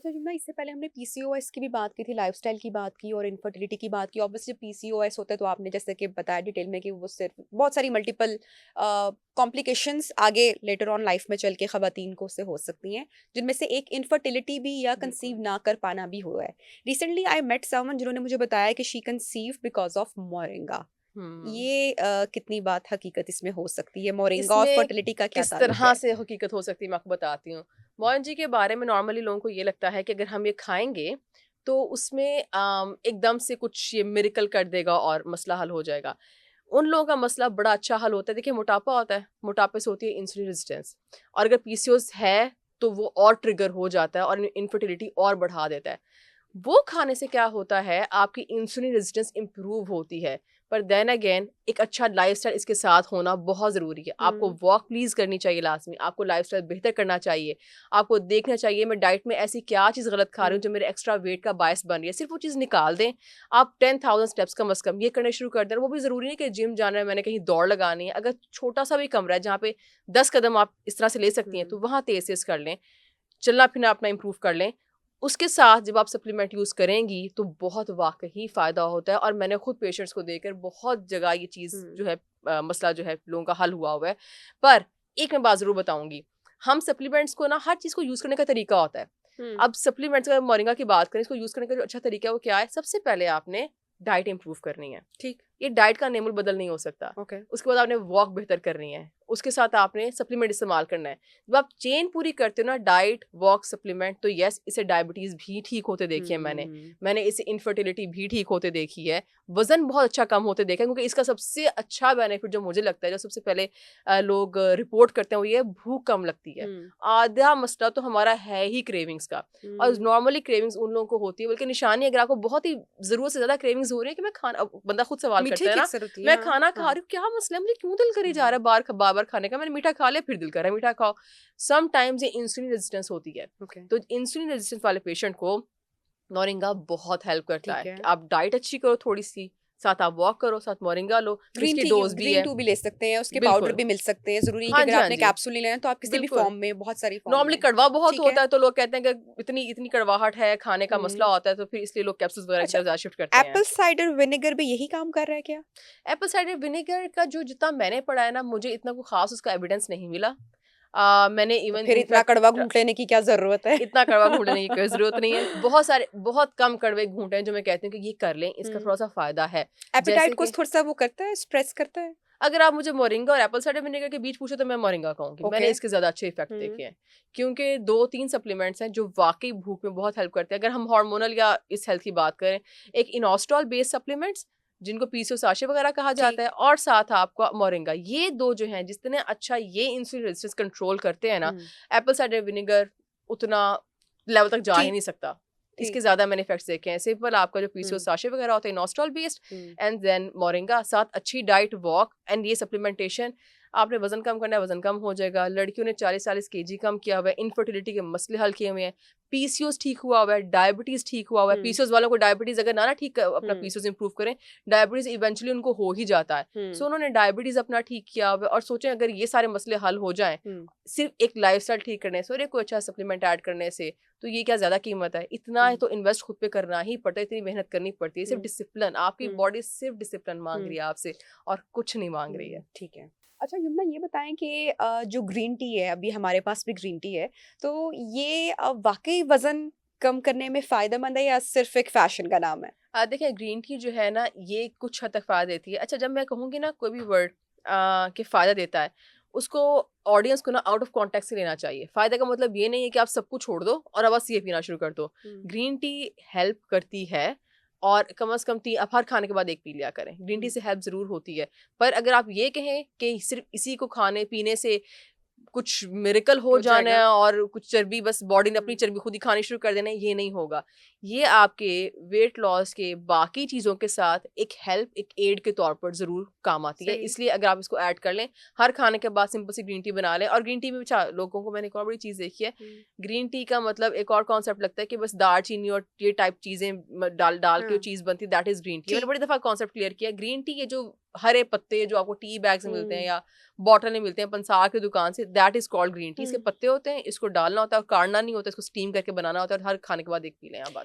अच्छा जुम्ना, इससे पहले हमने पीसीओएस की भी बात की थी, लाइफस्टाइल की बात की और इनफर्टिलिटी की बात की। ऑब्वियसली पीसीओएस होता है तो आपने जैसे कि बताया डिटेल में कि वो सिर्फ बहुत सारी मल्टीपल कॉम्प्लिकेशंस आगे लेटर ऑन लाइफ में चल के खवातीन को उससे हो सकती हैं, जिनमें से एक इनफर्टिलिटी भी या बिल्कुल। कंसीव ना कर पाना भी हुआ है। रिसेंटली आई मेट समवन जिन्होंने मुझे बताया कि she conceive because of moringa. हुँ। ये कितनी बात हकीकत इसमें हो सकती है? मोरिंगा और इसमें फर्टिलिटी का क्या किस ताल्लुक तरह है? से हकीकत हो सकती है मैं आपको बताती हूँ। मोहन जी के बारे में नॉर्मली लोगों को ये लगता है कि अगर हम ये खाएँगे तो उसमें एकदम से कुछ ये मिरेकल कर देगा और मसला हल हो जाएगा। उन लोगों का मसला बड़ा अच्छा हल होता है। देखिए मोटापा होता है, मोटापे से होती है इंसुलिन रेजिस्टेंस और अगर पीसीओएस है तो वो और ट्रिगर हो जाता है और इनफर्टिलिटी और बढ़ा देता है। वो खाने से क्या होता है आपकी इंसुलिन रेजिस्टेंस इम्प्रूव होती है। पर देन अगेन एक अच्छा लाइफस्टाइल इसके साथ होना बहुत ज़रूरी है। आपको हम्म। वॉक प्लीज़ करनी चाहिए लाज़मी, आपको लाइफस्टाइल बेहतर करना चाहिए। आपको देखना चाहिए मैं डाइट में ऐसी क्या चीज़ गलत खा रही हूँ हम्म। जो मेरे एक्स्ट्रा वेट का बायस बन रही है। सिर्फ़ वो चीज़ निकाल दें। आप 10,000 स्टेप्स कम से कम ये करने शुरू कर दें। वो भी ज़रूरी नहीं कि जिम जाना है, मैंने कहीं दौड़ लगानी है। अगर छोटा-सा भी कमरा है जहाँ पे 10 कदम आप इस तरह से ले सकती हैं, हम्म। तो वहाँ तेज़-तेज़ कर लें। चलना-फिरना अपना इम्प्रूव कर लें। उसके साथ जब आप सप्लीमेंट यूज़ करेंगी तो बहुत वाक़ई फ़ायदा होता है और मैंने खुद पेशेंट्स को देखकर बहुत जगह ये चीज़ हम्म। जो है मसला जो है लोगों का हल हुआ हुआ है। पर एक मैं बात ज़रूर बताऊँगी, हम सप्लीमेंट्स को ना हर चीज़ को यूज़ करने का तरीका होता है। हम्म। अब सप्लीमेंट्स अगर मोरिंगा की बात करें, इसको यूज़ करने का जो अच्छा तरीका है वो क्या है? सबसे पहले आपने डाइट इम्प्रूव करनी है। ठीक। ये डाइट का नेमुल बदल नहीं हो सकता। ओके। उसके बाद आपने वॉक बेहतर करनी है। उसके साथ आपने सप्लीमेंट इस्तेमाल करना है। जब आप चेन पूरी करते हो ना डाइट, वॉक, सप्लीमेंट तो येस इससे डायबिटीज़ भी ठीक होते देखे हैं मैंने। हम्म। मैंने इससे इनफर्टिलिटी भी ठीक होते देखी है। वज़न बहुत अच्छा कम होते देखा है क्योंकि इसका सबसे अच्छा बेनिफिट जो मुझे लगता है जो सबसे पहले लोग रिपोर्ट करते हैं वो ये है भूख कम लगती है। हम्म। आधा मसला तो हमारा है ही क्रेविंग्स का और हम्म। नॉर्मली क्रेविंग्स उन लोगों को होती है बल्कि निशानी अगर आपको बहुत ही ज़रूरत से ज़्यादा क्रेविंग्स हो रही है कि मैं खाना अब बंदा खुद सवाल मीठे करता है की ना, अक्सर होती है, मैं हाँ। खाना खा हाँ। रही हूँ, क्या मसला है? मुझे क्यों दिल करी जा रहा हम्म। है बार-बार खाने का? मैंने मीठा खा लिया, फिर दिल कर रहा है मीठा खाओ। समटाइम्स ये इंसुलिन रेजिस्टेंस होती है। ओके। तो इंसुलिन रेजिस्टेंस वाले पेशेंट को मोरिंगा बहुत हेल्प करता ठीक है है। कि आप डाइट अच्छी करो थोड़ी-सी, साथ आप वॉक करो, साथ मोरिंगा लो, फिर ग्रीन इसकी टी, डोज़ भी ग्रीन है। टी भी ले सकते हैं, उसके पाउडर बिल्कुल। भी मिल सकते हैं। ज़रूरी नहीं कि हाँ अगर जी, हाँ आपने जी। कैप्सूल नहीं लेना तो आप किसी भी बिल्कुल। फॉर्म में, बहुत सारी फॉर्म नॉर्मली में। कड़वा बहुत ठीक है। होता है तो लोग कहते हैं कि इतनी इतनी कड़वाहट है, खाने का मसला हुँ। होता है तो फिर इसलिए लोग कैप्सूल्स वगैरह की अच्छा, तरफ ज़्यादा शिफ्ट करते हैं। एप्पल साइडर विनेगर भी यही काम कर रहा है क्या? एप्पल साइडर विनेगर का जो जितना मैंने पढ़ा है ना, मुझे इतना कोई ख़ास उसका एविडेंस नहीं मिला। मैंने तो इवन फिर इतना कड़वा इनफैक्ट घूँट लेने की क्या ज़रूरत है? इतना कड़वा घूँटने की कोई ज़रूरत नहीं है। बहुत सारे बहुत कम कड़वे घूँट हैं जो मैं कहती हूँ कि ये कर लें, इसका हुँ। थोड़ा-सा फ़ायदा है। एपेटाइट जैसे को कि थोड़ा-सा वो करता है, स्ट्रेस करता है? अगर आप मुझे मोरिंगा और एप्पल साइडर विनेगर के बीच पूछो तो मैं मोरिंगा कहूँगी। ओके। मैंने इसके ज़्यादा अच्छे इफ़ेक्ट हुँ। देखे हैं। क्योंकि 2-3 सप्लीमेंट्स हैं जो वाक़ई भूख में बहुत हेल्प करते हैं। अगर हम हार्मोनल या इस हेल्थ की बात करें, एक इनोस्टॉल बेस्ड सप्लीमेंट्स जिनको पीसीओ साशे वगैरह कहा जाता ठीक। है और साथ आपका मोरिंगा। ये 2 जो हैं जितने अच्छा ये इंसुलिन रेजिस्टेंस कंट्रोल करते हैं ना, हुँ। एप्पल साइडर विनेगर उतना लेवल तक जा ही ठीक। नहीं सकता। इसके ठीक। ज़्यादा मैंने इफ़ेक्ट्स देखे हैं। सिंपल आपका जो पीसीओ हुँ। साशे वगैरह होते हैं इनोस्टॉल बेस्ड हुँ। एंड देन मोरिंगा साथ अच्छी डाइट, वॉक एंड ये सप्लीमेंटेशन आपने वज़न कम करना है, वज़न कम हो जाएगा। लड़कियों ने 40-40 केजी कम किया हुआ है, इनफर्टिलिटी के मसले हल किए हुए हैं, पीसीओएस ठीक हुआ हुआ है, डायबिटीज़ ठीक हुआ हुआ है। हुँ। पीसीओएस वालों को डायबिटीज़ अगर ना ठीक अपना हुँ। पीसीओएस इंप्रूव करें, डायबिटीज़ इवेंचुअली उनको हो ही जाता है। हुँ। सो उन्होंने डायबिटीज़ अपना ठीक किया हुआ है और सोचें अगर ये सारे मसले हल हो जाएँ, हुँ। सिर्फ़ एक लाइफ़स्टाइल ठीक करने से और एक कोई अच्छा सप्लीमेंट ऐड करने से, तो ये क्या ज़्यादा कीमत है? इतना हुँ। तो इन्वेस्ट खुद पे करना ही पड़ता है, इतनी मेहनत करनी पड़ती है। सिर्फ़ हुँ। डिसिप्लिन आपकी हुँ। बॉडी सिर्फ़ डिसिप्लिन माँग रही हुँ। है आपसे और कुछ नहीं माँग रही है। हुँ। ठीक है। अच्छा यमुना, ये बताएँ कि जो ग्रीन टी है, अभी हमारे पास भी ग्रीन टी है, तो ये वाक़ई वज़न कम करने में फ़ायदेमंद है या सिर्फ़ एक फ़ैशन का नाम है? देखिए ग्रीन टी जो है ना ये कुछ हद तक फ़ायदा देती है। अच्छा जब मैं कहूँगी ना कोई भी वर्ड कि फ़ायदा देता है, उसको ऑडियंस को ना आउट ऑफ कॉन्टेक्स्ट से लेना चाहिए। फ़ायदे का मतलब ये नहीं है कि आप सब कुछ छोड़ दो और अब बस ये पीना शुरू कर दो। हुँ। ग्रीन टी हेल्प करती है और कम से कम ती आप हर खाने के बाद 1 पी लिया करें। ग्रीन टी हुँ। से हेल्प ज़रूर होती है। पर अगर आप ये कहें कि सिर्फ़ इसी को खाने-पीने से कुछ मिरेकल हो हो जाना जाएगा। है और कुछ चर्बी बस बॉडी ने अपनी हुँ। चर्बी खुद ही खानी शुरू कर देना है, ये नहीं होगा। ये आपके वेट लॉस के बाकी चीज़ों के साथ एक हेल्प, एक एड के तौर पर ज़रूर काम आती है। सही। इसलिए अगर आप इसको ऐड कर लें, हर खाने के बाद सिंपल सी ग्रीन टी बना लें और ग्रीन टी में अच्छा लोगों को मैंने एक और बड़ी चीज़ देखी है, हुँ। ग्रीन टी का मतलब एक और कॉन्सेप्ट लगता है कि बस दालचीनी और ये टाइप चीज़ें डाल डाल के वो हाँ। चीज़ बनती है दैट इज़ ग्रीन टी। मैंने ठीक। बड़ी दफ़ा कॉन्सेप्ट क्लियर किया, ग्रीन टी ये जो हरे पत्ते जो आपको टी बैग्स में मिलते हैं हम्म। या बॉटल में मिलते हैं पंसार की दुकान से, that is called green tea. इसके हम्म। पत्ते होते हैं, इसको डालना होता है और काढ़ना नहीं होता, इसको स्टीम करके बनाना होता है और हर खाने के बाद एक पी लें आप बस।